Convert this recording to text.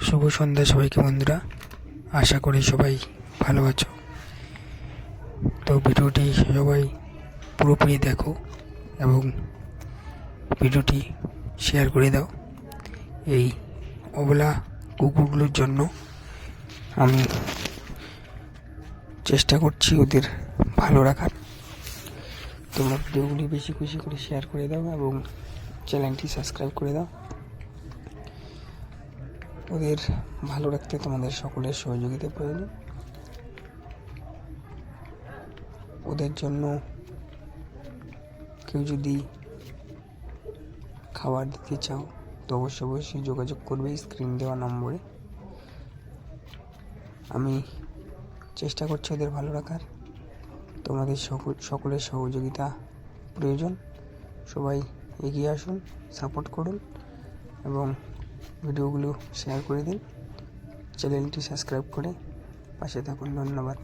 শুভ সন্ধ্যা সবাইকে বন্ধুরা, আশা করি সবাই ভালো আছো। তো ভিডিওটি সবাই পুরোপুরি দেখো এবং ভিডিওটি শেয়ার করে দাও। এই অবলা কুকুরগুলোর জন্য আমি চেষ্টা করছি ওদের ভালো রাখার। তোমরা ভিডিওগুলি বেশি করে শেয়ার করে দাও এবং চ্যানেলটি সাবস্ক্রাইব করে দাও। ওদের ভালো রাখতে তোমাদের সকলের সহযোগিতা প্রয়োজন। ওদের জন্য কেউ যদি খাবার দিতে চাও তো অবশ্যই যোগাযোগ করবে স্ক্রিন দেওয়া নম্বরে। আমি চেষ্টা করছি ওদের ভালো রাখার। তোমাদের সকলের সহযোগিতা প্রয়োজন। সবাই এগিয়ে আসুন, সাপোর্ট করুন এবং ভিডিওগুলো শেয়ার করে দিন। চ্যানেলটি সাবস্ক্রাইব করে পাশে থাকুন। ধন্যবাদ।